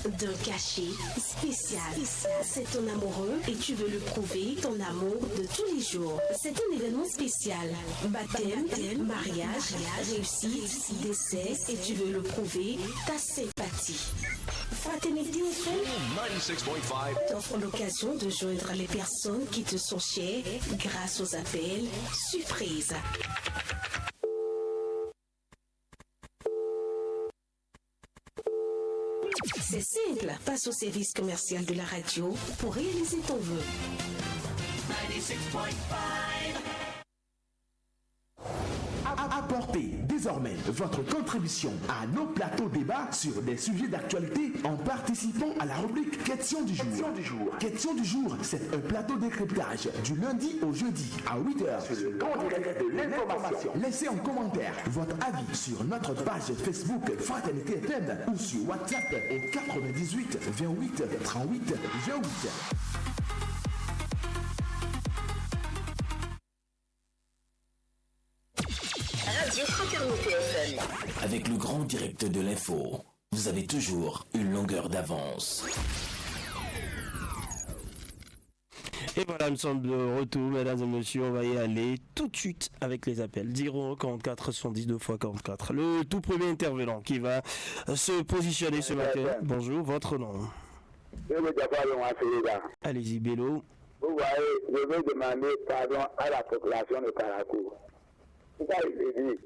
d'un cachet spécial. C'est ton amoureux et tu veux le prouver, ton amour de tous les jours. C'est un événement spécial. Baptême, mariage, réussite, décès et tu veux le prouver, ta sympathie. Fraternité FM 96.5 t'offre l'occasion de joindre les personnes qui te sont chères grâce aux appels surprises. C'est simple, passe au service commercial de la radio pour réaliser ton vœu. 96.5 Apportez désormais votre contribution à nos plateaux débats sur des sujets d'actualité en participant à la rubrique Question du jour. Question du jour, c'est un plateau décryptage du lundi au jeudi à 8h sur le grand direct de l'information. Laissez en commentaire votre avis sur notre page Facebook Fraternité FM ou sur WhatsApp au 98 28 38 28. Radio Fraternité FM. Avec le grand direct de l'info, vous avez toujours une longueur d'avance. Et voilà, nous sommes de retour, mesdames et messieurs. On va y aller tout de suite avec les appels. 044 110 2 x 44. Le tout premier intervenant qui va se positionner ce matin. Bonjour, votre nom? Allez-y, Bello. Vous voyez, je veux demander pardon à la population de Parakou. Pourquoi je dis,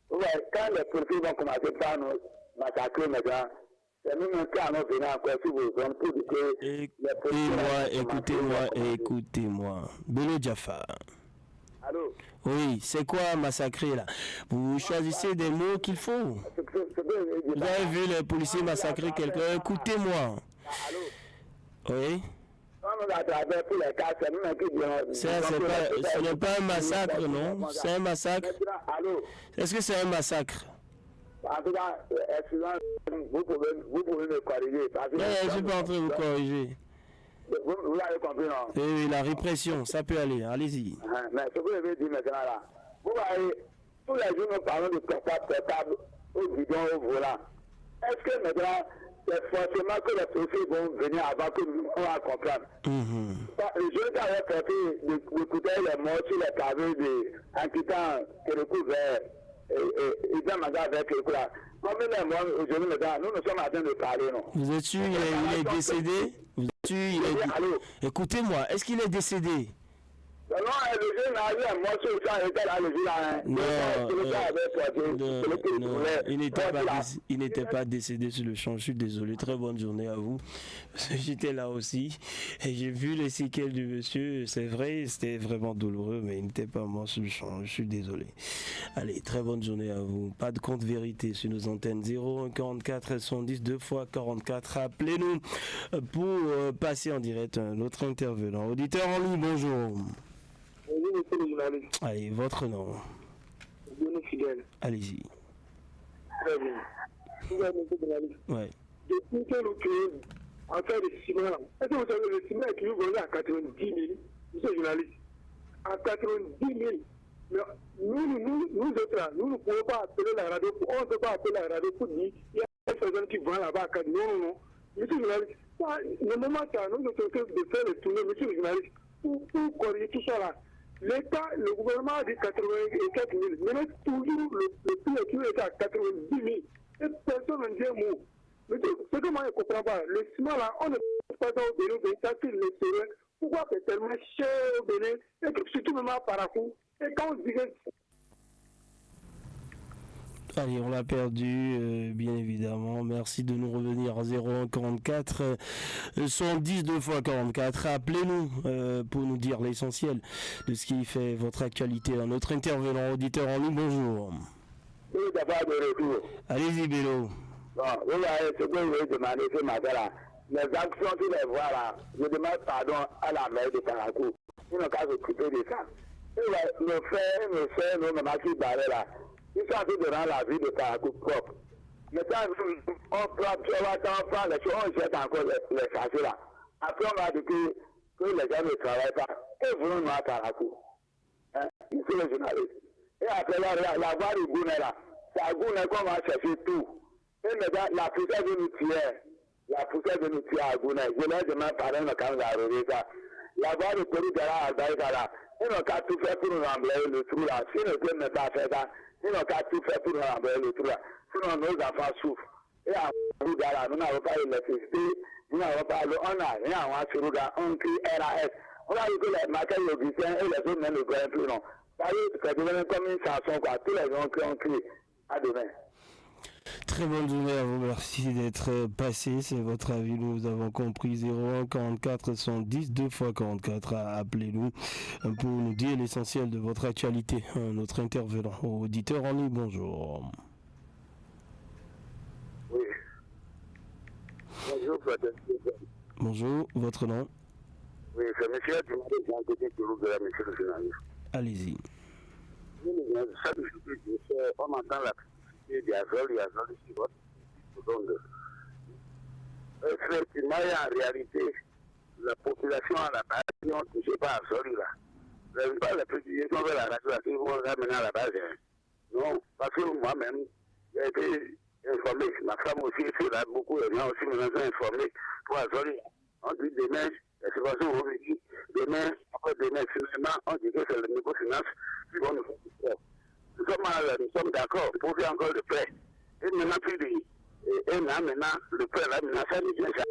vous voyez, quand les policiers vont commencer par nous massacrer maintenant, c'est nous-mêmes qui allons venir encore sur vos zones pour dire que les policiers... Écoutez-moi. Bello Jaffa. Allô? Oui, c'est quoi massacrer là? Vous choisissez des mots qu'il faut. Vous avez vu les policiers massacrer quelqu'un? Écoutez-moi. Oui. Ce n'est pas un massacre, non? C'est un massacre? Est-ce que c'est un massacre? En tout cas, vous pouvez me corriger. Non, je ne suis pas en train de vous corriger. Vous l'avez compris, non? Oui, la répression, ça peut aller. Allez-y. Mais ce que je veux dire maintenant là, vous voyez, tous les jours nous parlons de portable au guidon, au volant. Est-ce que maintenant, c'est forcément que les policiers vont venir avant que nous on va comprendre. Je vais porter d'écouter les mots sur les pavés en quittant Kérékou vers Idamaga avec Kérékou là. Comme les mots aujourd'hui maintenant, nous sommes en train de parler, non? Vous êtes sûr il est décédé? Vous êtes sûr il est... Écoutez-moi, est-ce qu'il est décédé? Non, le jeune a eu un morceau, ça était là, le Non, il n'était pas décédé sur le champ. Je suis désolé. Très bonne journée à vous. J'étais là aussi et j'ai vu les séquelles du monsieur. C'est vrai, c'était vraiment douloureux, mais il n'était pas mort sur le champ. Je suis désolé. Allez, très bonne journée à vous. Pas de compte vérité sur nos antennes 01 44 110 2 x 44. Appelez-nous pour passer en direct un autre intervenant. Auditeur en ligne, bonjour. Oui, monsieur le journaliste. Allez, votre nom. Fidèle. Allez-y. Très bien. Vous êtes monsieur le journaliste. Ouais. Depuis que nous créons en fait le ciment là, est-ce que vous savez le ciment qui nous vendait à 90 000, monsieur le journaliste? À 90 000. Mais nous autres là, nous ne pouvons pas appeler la radio, on ne peut pas appeler la radio pour dire il y a des personnes qui vont là-bas à 90 000. Non. Monsieur le journaliste, le moment ça, nous sommes de faire le tournée, monsieur le journaliste, pour corriger tout ça là. L'État, le gouvernement a dit 84 000. Maintenant, toujours le prix qui est à 90 000. Et personne ne dit un mot. Mais ce que moi je ne comprends pas, le ciment là, on ne peut pas au Bénin, ça c'est le sérieux. Pourquoi c'est tellement cher au Bénin? Et surtout même à Parakou. Et quand on dit que... Allez, on l'a perdu, bien évidemment. Merci de nous revenir à 01 44 110 2 x 44. Appelez-nous pour nous dire l'essentiel de ce qui fait votre actualité. Un autre intervenant, auditeur en ligne, bonjour. Oui, d'abord de retour. Allez-y, Bello. Bon, vous voyez, ce que je vais demander ce matin là, les actions sur les voies là, je demande pardon à la maire de Parakou. Ils n'ont qu'à s'occuper de ça. Et nos frères, nos mamans qui barraient là, ils sont en train de rendre la vie de Parakou propre. Mais quand on prend les choses, on jette encore les sachets là. Après, on va dire que les gens ne travaillent pas. Et voulons-nous à Parakou? Monsieur le journaliste. Et après, la voie du Gounet là, c'est à Gounet qu'on va chercher tout. Et maintenant, la poussière de nous tuer. la poussière de nous tuer à Gouna. Je l'ai demandé par un quand la Roreza. Là-bas, le corridor à Baïkala, ils n'ont qu'à tout faire pour nous emblayer le trou là. Si le Dieu n'a pas fait ça, ils n'ont qu'à tout faire pour nous emblayer le trou là. Sinon, nos enfants souffrent. Et à Goudala, nous n'avons pas l'électricité, nous n'avons pas l'eau, on n'a rien à Suruga, on crie RAS. On a vu que les maquets logiciens et les autres ne le connaissent plus, non. Ça devient comme une chanson, quoi. Tous les gens qui ont crié. À demain. Très bonne journée à vous, merci d'être passé, c'est votre avis, nous avons compris. 01 44 110 2 x 44, appelez-nous pour nous dire l'essentiel de votre actualité. Notre intervenant, auditeur en ligne, bonjour. Oui. Bonjour, Frédéric. Bonjour, votre nom? Oui, c'est monsieur de la monsieur le journaliste. Allez-y. Chaque jour que je fais, on entend la publicité d'Azol et Azol sur votre seconde. Effectivement, en réalité, la population à la base, ils n'ont touché pas Azol là. Vous n'avez pas la publication vers la radio, là, ils vont ramener à la base. Non, parce que moi-même, j'ai été informé, ma femme aussi, c'est là, beaucoup de gens aussi me sont informés pour Azol. On dit demain, la situation va venir. Demain, après demain, finalement, on dit que c'est le niveau finance qui va nous faire du sport. Nous sommes d'accord pour faire encore le prêt. Et maintenant, plus de un an, maintenant, le prêt là, maintenant, ça devient ça.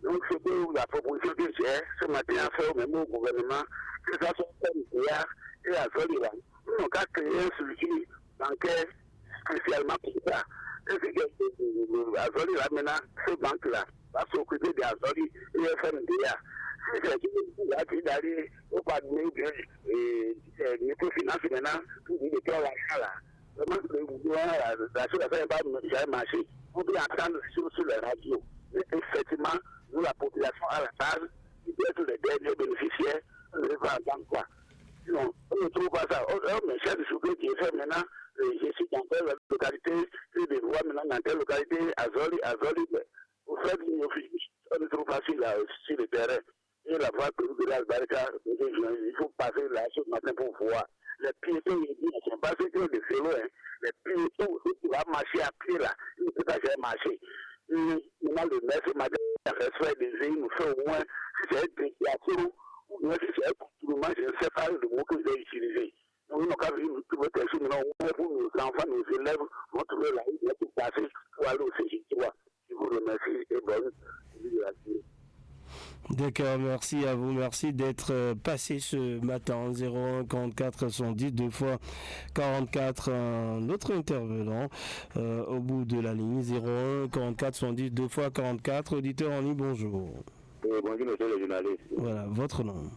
Donc, c'est que la proposition que j'ai ce matin à faire au même au gouvernement, que ça soit comme hier et à Zoli là. Nous n'avons qu'à créer un structure bancaire spécialement pour ça. Et c'est que à Zoli là, maintenant, ce banque-là va s'occuper d'Azoli et FMDA. Si c'est qui d'aller au panier de microfinance maintenant, pour dire que l'achat là, vraiment, la chose n'est pas jamais marché. On peut entendre sur les radios. Mais effectivement, nous, la population à la base, qui doit être les derniers bénéficiaires, on ne va entendre quoi. Sinon, on ne trouve pas ça. Mais chef de souper qui est fait maintenant, je suis dans telle localité, je des voix maintenant dans telle localité, Azoli, au fait, on ne trouve pas sur le terrain. Et la voie que vous devez il faut passer là ce matin pour voir. Les piétons, ils ne sont pas ceux qui ont des vélos. Les piétons, ceux qui vont marcher à pied là, ils ne peuvent pas jamais marcher. Maintenant, le maire, ce matin, il respect des gens, il nous fait au moins, si c'est une décision, ou bien si c'est un contournement, je ne sais pas le mot que je vais utiliser. Donc, nous n'avons qu'à venir nous trouver quelque chose, maintenant, pour nos enfants, nos élèves, vont trouver la rue, pour passer, pour aller au CGT. Je vous remercie et bonne journée. D'accord, merci à vous, merci d'être passé ce matin. 01 44 110 2 x 44, un autre intervenant au bout de la ligne. 01 44 110 2 x 44, auditeur en ligne, bonjour. Bonjour monsieur le journaliste. Voilà, votre nom.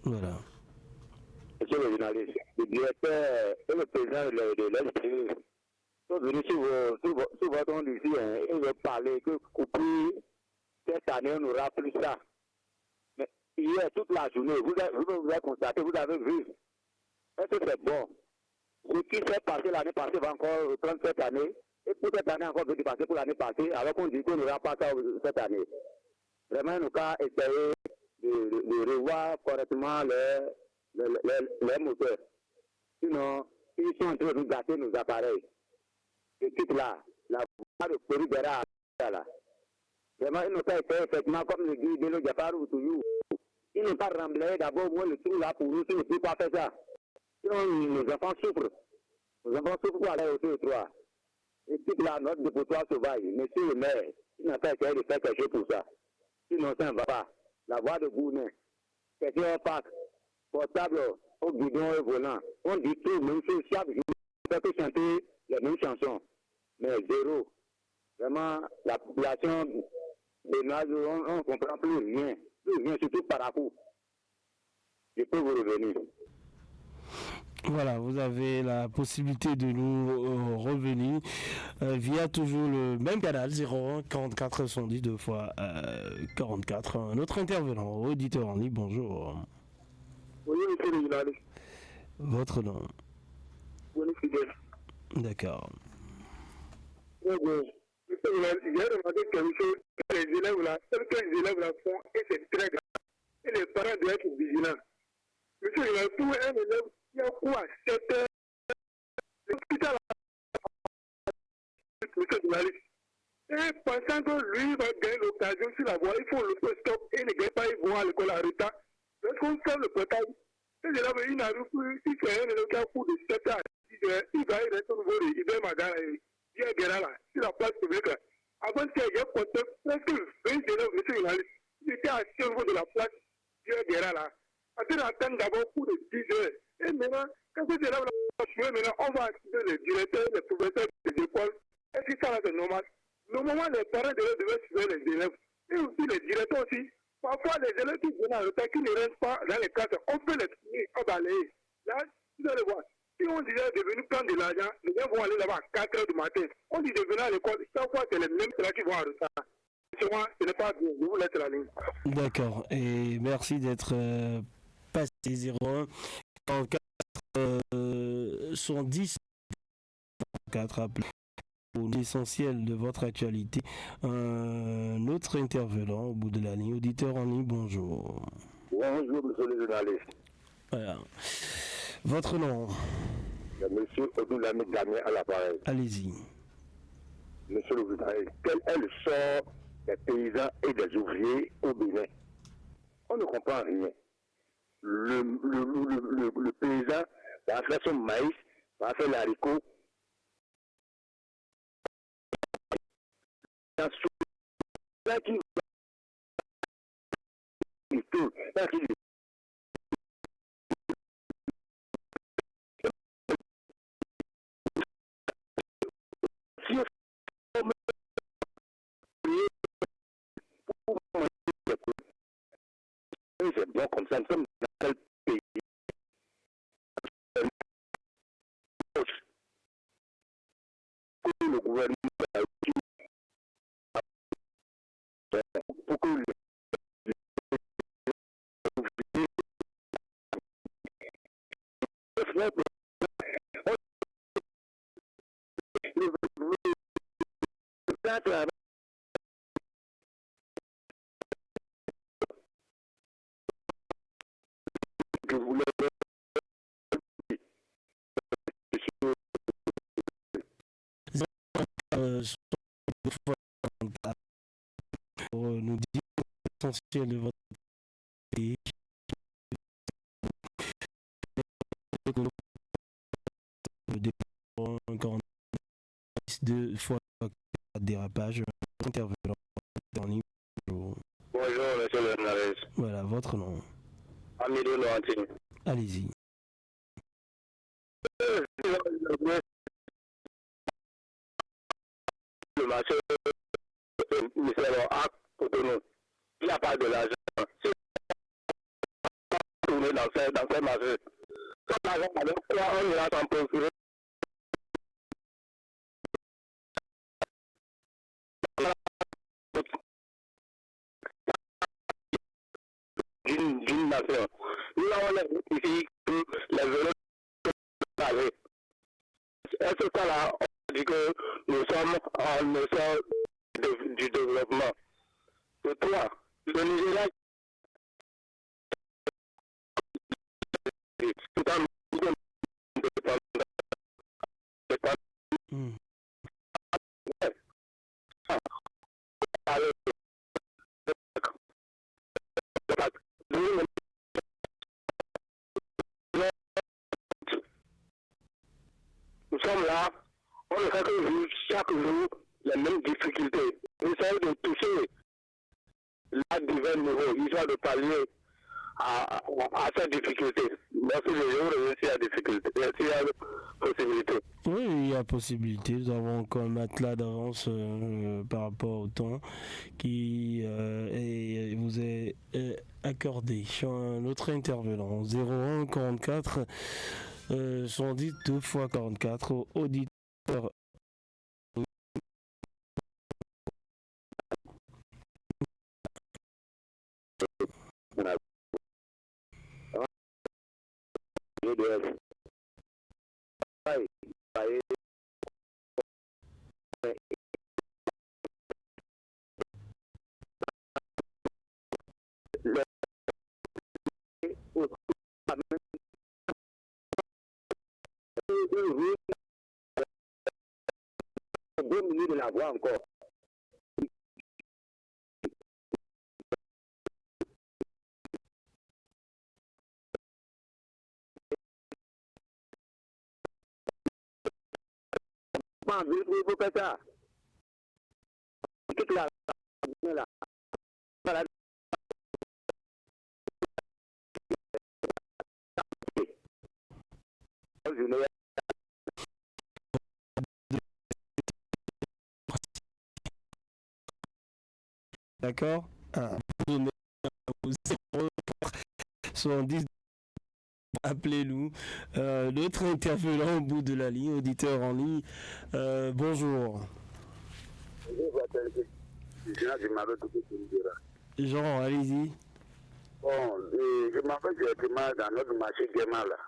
Voilà. Monsieur le journaliste, le directeur et le président de l'SPE sont venus sur votre nom ici et veulent parler que depuis cette année, on n'aura plus ça. Mais hier, toute la journée, vous avez constaté, vous avez vu. Est-ce que c'est bon? Ce qui s'est passé l'année passée va encore reprendre cette année. Et pour cette année encore, veut passer pour l'année passée, alors qu'on dit qu'on n'aura pas ça cette année. Vraiment, nous avons essayé de revoir correctement les moteurs. Sinon, ils sont en train de nous gâter nos appareils. Et tout là, la voie de corridor là. Vraiment, ils n'ont pas été effectivement comme le dit Bélo Diafar ou toujours. Ils n'ont pas remblayé d'abord le trou là pour nous, ils ne peuvent pas faire ça. Sinon, nos enfants souffrent. Nos enfants souffrent pour aller au trottoir. Et toute la note de dépotoir sauvage, monsieur le maire, il n'a pas essayé de faire quelque chose pour ça. Sinon, ça ne va pas. La voie de Gounet, question parc, portable au guidon et volant. On dit tout, même chose chaque jour. On peut chanter les mêmes chansons. Mais zéro. Vraiment, la population de Nazo, on ne comprend plus rien. Surtout par rapport. Je peux vous revenir. Voilà, vous avez la possibilité de nous revenir via toujours le même canal 01 44 110 2 x 44. Un autre intervenant, auditeur en ligne, bonjour. Oui, monsieur le journaliste. Votre nom? Oui, fidèle. D'accord. Oui, oui. J'ai remarqué quelque chose que les élèves là, certains élèves là font, et c'est très grave. Et les parents doivent être vigilants. Monsieur, il y a tout un élève qui a quoi 7 heures. L'hôpital, monsieur le journaliste, Et pensant que lui va gagner l'occasion sur la voie, il faut le stop et ne gagne pas, ils vont à l'école en retard. Lorsqu'on ferme le portail, ces élèves, ils n'arrivent plus, si c'est un élève qui a cours de 7 heures, il reste au niveau de Iber Magara et Pierre Guerra là, sur la place publique là. Avant ça, j'ai compté presque 20 élèves, monsieur journaliste. Ils étaient assis au niveau de la place Pierre Guerra là. En train d'attendre d'abord pour de 10 heures. Et maintenant, quand ces élèves là, maintenant, on va activer les directeurs, les professeurs des écoles. Est-ce que ça là c'est normal? Normalement, les parents devaient suivre les élèves. Et aussi les directeurs aussi. Parfois, les élèves qui viennent en retard, qui ne restent pas dans les classes, on peut les finir, on balayer. Là, vous allez voir. Si on disait de venir prendre de l'argent, les gens vont aller là-bas à 4 heures du matin. On dit de venir à l'école, chaque fois, c'est les mêmes là qui vont en retard. Chez moi, ce n'est pas bien. Je vous laisse la ligne. D'accord. Et merci d'être passé 01 44 110 4 appelés. Pour l'essentiel de votre actualité, un autre intervenant au bout de la ligne, auditeur en ligne, bonjour. Bonjour, monsieur le journaliste. Voilà. Votre nom? Monsieur Odoulami Damien à l'appareil. Allez-y. Monsieur le journaliste, quel est le sort des paysans et des ouvriers au Bénin? On ne comprend rien. Le paysan va faire son maïs, va faire l'haricot. Là qui c'est bon comme ça, nous sommes dans quel pays? Le gouvernement pour que le je voulais pour nous dire l'essentiel de votre pays. Encore 2 fois dérapage, intervenant en ligne. Bonjour, monsieur le journaliste. Voilà, votre nom. Amidou Laurentine. Allez-y. Le marché, monsieur a Cotonou, il n'y a pas de l'argent. Si on tourne dans ces marchés, quand l'argent, avec quoi on ira s'en procurer? D'une nation. Nous avons ici que les vélos sont. Est-ce que ça là, on dit que nous sommes en essor du développement? De toi, le Nigeria, tout en nous sommes là, on ne fait que vivre chaque jour les mêmes difficultés. Nous essayons de toucher la divers niveau, histoire de pallier à ces difficultés. Merci, je réussis à difficulté. Merci à la possibilité. Oui, il y a possibilité. Nous avons encore un matelas d'avance par rapport au temps qui vous est accordé. Je suis un autre intervenant. 01 44 110 2 fois 44 auditeur. De la voix encore. comment vous faites ça? Toute la là. Voilà. D'accord. 70, appelez-nous. L'autre intervenant au bout de la ligne, auditeur en ligne. Bonjour. Jean, allez-y. Bon, je m'appelle directement dans notre marché Guéma là.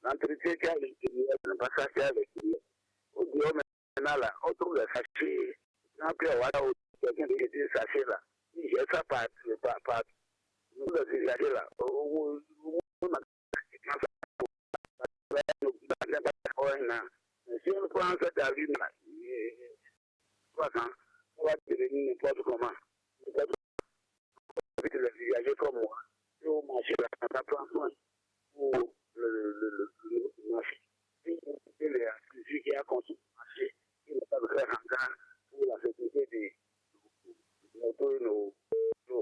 L'entretien qu'il y a à l'intérieur, le passage qu'il y a à l'intérieur. Au bureau maintenant là, on trouve les sachets. Après, voilà, quelqu'un qui dit sachets là. Il jette ça par nous les sachets là. Si on prend cette avis là, on va devenir n'importe comment. Avec les viagers comme moi, et au marché là, ça prend soin pour le marché. Et celui qui a construit le marché, il n'a pas de faire encore pour la sécurité des motos et nos. Il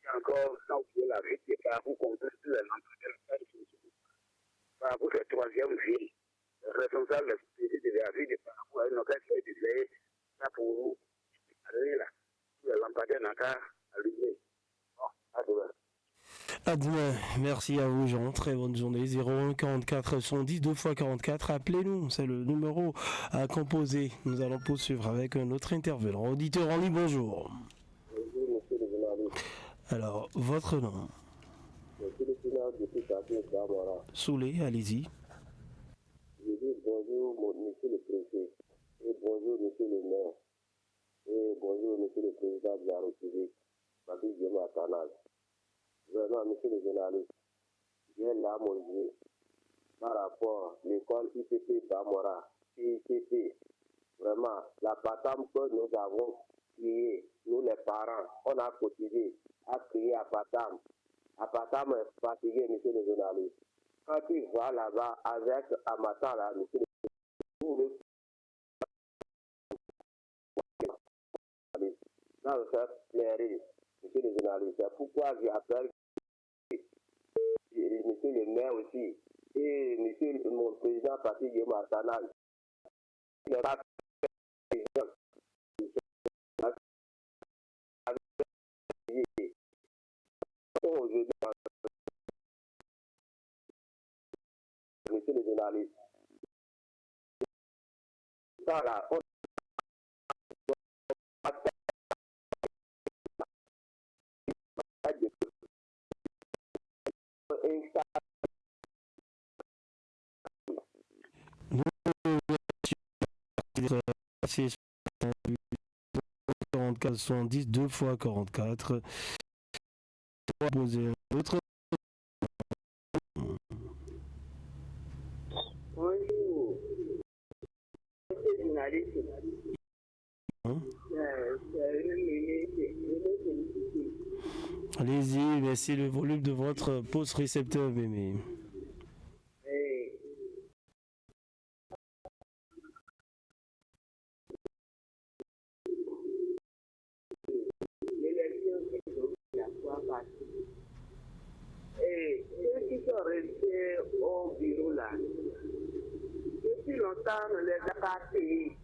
y a encore, sans oublier la vie des parcours complets sur les entreprises. Parcours, c'est troisième ville. Le responsable de la sécurité de la vie des parcours, il n'a qu'à faire de veiller ça pour nous. Allez là, les lampadaires n'ont qu'à allumer. À demain. Merci à vous, Jean. Très bonne journée. 01 44 110 2 x 44. Appelez-nous. C'est le numéro à composer. Nous allons poursuivre avec un autre intervenant. Auditeur en ligne, bonjour. Bonjour, monsieur le journaliste. Alors, votre nom? Monsieur le président de Pétaté, Barbara. Soulé, allez-y. Je dis bonjour, monsieur le préfet. Et bonjour, monsieur le maire. Et bonjour, monsieur le président de la République. Patrick Guéma Canal. Vraiment, monsieur le journaliste, j'ai l'âme aux yeux par rapport à l'école IPP Bamora, IPP. Vraiment, la patame que nous avons créée, nous les parents, on a cotisé, à créer à Patam. À Patam est fatigué, monsieur le journaliste. Quand tu vas là-bas avec Amata, là, monsieur le journaliste, ça me fait pleurer, monsieur le journaliste. C'est pourquoi j'appelle monsieur le maire aussi, et monsieur mon président Patrick Guéma Canal. Il n'est pas aujourd'hui, monsieur le journaliste. Ça là, on C'est 44 70 2 x 44. Poser un autre. bonjour, monsieur le journaliste. Allez-y, merci le volume de votre poste récepteur, Mémé. Et ceux qui sont restés au bureau là, depuis longtemps, on ne les a pas payés.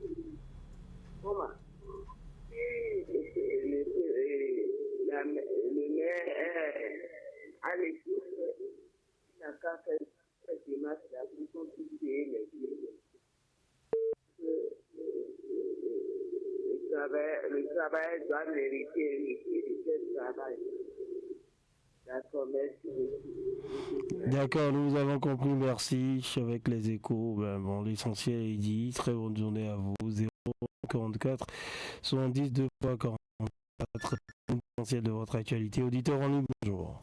Comment? Le maire à l'écoute, il n'a qu'à faire cette démarche là pour qu'on puisse payer les billes. Le travail doit mériter ce travail. D'accord, merci. D'accord, nous avons compris, merci. Avec les échos, bon, l'essentiel est dit. Très bonne journée à vous. 044 70 2 x 44. L'essentiel de votre actualité. Auditeur en ligne, bonjour.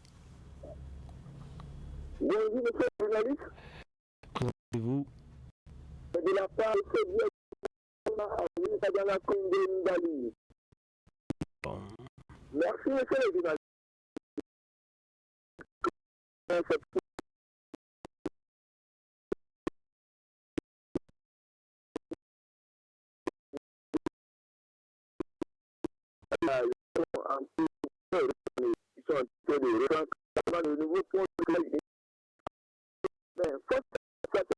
Bonjour, monsieur le journaliste. Présentez-vous. De la part de la Condé. Merci, monsieur le journaliste. ils sont en train de reprendre le nouveau point de classe. Mais faut que ça se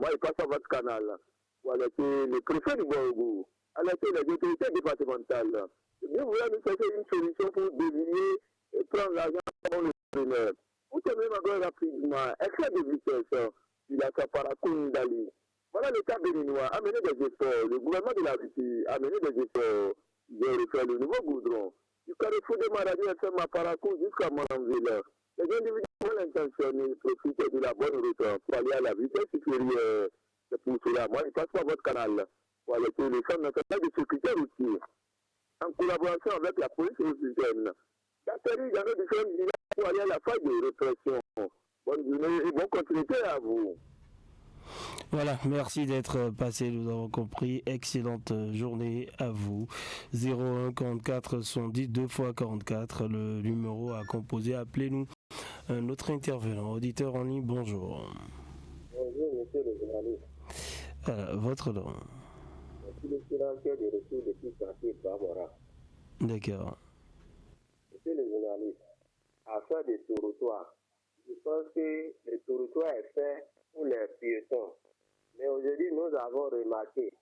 il passe à votre canal. Voilà, c'est le préfet du Borgo, à la tête des autorités départementales. Nous voulons nous chercher une solution pour deviner et prendre l'argent pour le preneur. Vous tenez encore rapidement, excès de vitesse, il a sa paracouille d'Ali. Voilà l'État béninois a mené des efforts, le gouvernement de la Russie a mené des efforts de refaire le nouveau goudron. Du carrefour de Maradi FM à Paracou jusqu'à Mononville. Les individus mal intentionnés profitent de la bonne route pour aller à la vitesse supérieure. C'est pour cela, moi, je passe par votre canal pour aller sur le centre national de sécurité routière, en collaboration avec la police républicaine, d'atterrir dans nos différentes villes pour aller à la faille de répression. Bonne journée et bonne continuité à vous. Voilà, merci d'être passé, nous avons compris. Excellente journée à vous. 01 44 110 2 x 44, le numéro à composer. Appelez-nous. Un autre intervenant, auditeur en ligne, bonjour. Bonjour, monsieur le journaliste. Votre nom. Je suis le silencieux de retour depuis quartier Barbara. D'accord. Monsieur le journaliste, affaire des tournois, je pense que le tournois est fait pour les piétons. Mais aujourd'hui, nous avons remarqué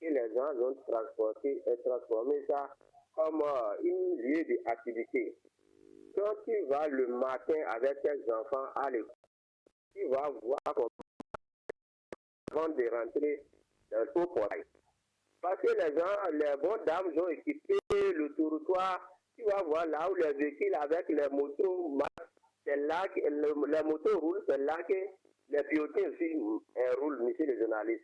que les gens ont transporté et transformé ça comme une lieu d'activité. Quand tu vas le matin avec tes enfants à l'école, tu vas voir comment avant de rentrer dans le poil. Parce que les gens, les bonnes dames ont équipé le trottoir. Tu vas voir là où les véhicules avec les motos marchent, c'est là que les motos roulent, c'est là que les piétons aussi roulent, monsieur le journaliste.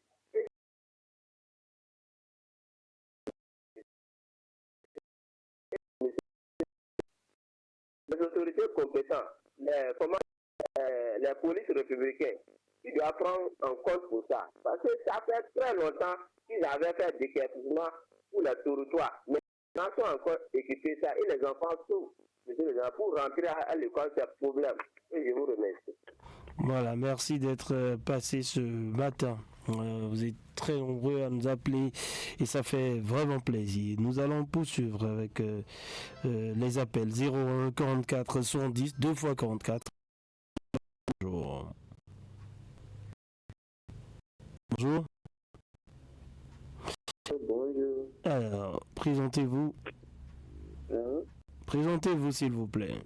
Les autorités compétentes, les polices républicaines, ils doivent prendre en compte pour ça. Parce que ça fait très longtemps qu'ils avaient fait des équipements pour les territoires. Mais maintenant, ils sont encore équipés ça et les enfants souffrent. Pour rentrer à l'école, c'est un problème. Et je vous remercie. Voilà, merci d'être passé ce matin. Vous êtes très nombreux à nous appeler et ça fait vraiment plaisir. Nous allons poursuivre avec les appels 01 44 110 2 x 44. Bonjour. Bonjour. Bonjour. Alors, présentez-vous. Présentez-vous s'il vous plaît.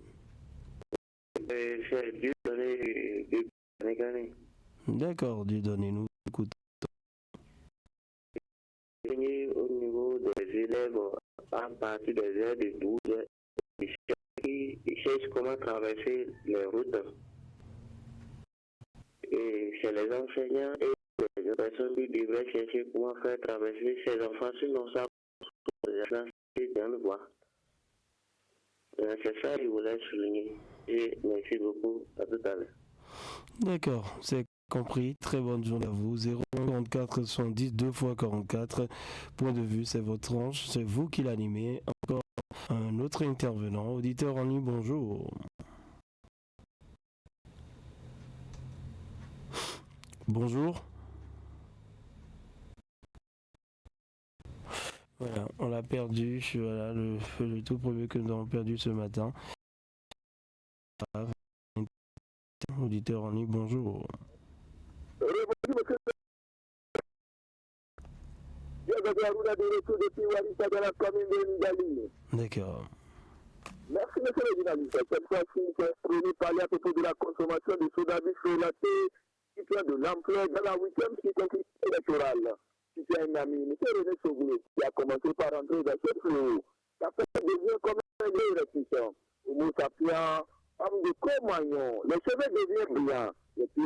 C'est Dieudonné de Négane. D'accord, Dieudonné, nous écoutons. Au niveau des élèves, à partir des heures de 12 heures, ils cherchent comment traverser les routes. Et c'est les enseignants et les personnes qui devraient chercher comment faire traverser ces enfants, sinon ça c'est dans le bois. C'est ça que je voulais souligner. Et merci beaucoup. À tout à l'heure. D'accord, c'est compris. Très bonne journée à vous. 044 110 2 x 44. Point de vue, c'est votre tranche. C'est vous qui l'animez. Encore un autre intervenant. Auditeur en ligne, bonjour. Bonjour. Voilà, on l'a perdu. Voilà le tout premier que nous avons perdu ce matin. Auditeur en ligne, bonjour. D'accord. Merci, monsieur le journaliste. Cette fois-ci, c'est premier parler à propos de la consommation de soda relaté qui prend de l'ampleur dans la 8e circonscription électorale. Si tu as un ami, monsieur René Sogoulé, qui a commencé par entrer dans ce flot, ça fait devient comme un vieil réticent. Homo sapiens, homme de Comagnon, les cheveux deviennent brillants. Et puis,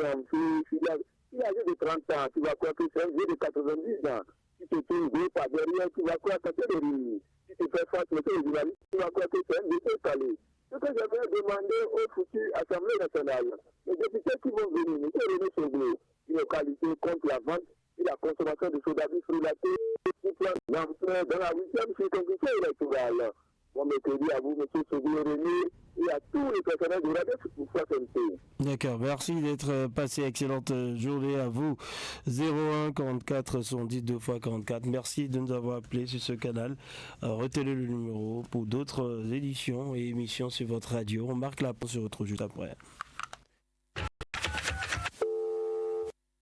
s'il a âgé de 30 ans, tu vas croire que c'est un vieux de 90 ans. Si tu te trouves par derrière, tu vas croire que c'est de rire. Si tu fais face, monsieur le journaliste, tu vas croire que c'est un vieux calé. Ce que j'avais demandé aux futures Assemblées nationales, les députés qui vont venir, M. René Soglé, une localité contre la vente et la consommation de soda frelaté, l'ampleur dans la 8e circonscription électorale. Mon mercredi à vous, M. Soglé René, et à tous les personnels de la pour FMC. D'accord, merci d'être passé. Excellente journée à vous. 01 44 110 2 x 44. Merci de nous avoir appelés sur ce canal. Retenez le numéro pour d'autres éditions et émissions sur votre radio. On marque la pause, on se retrouve juste après.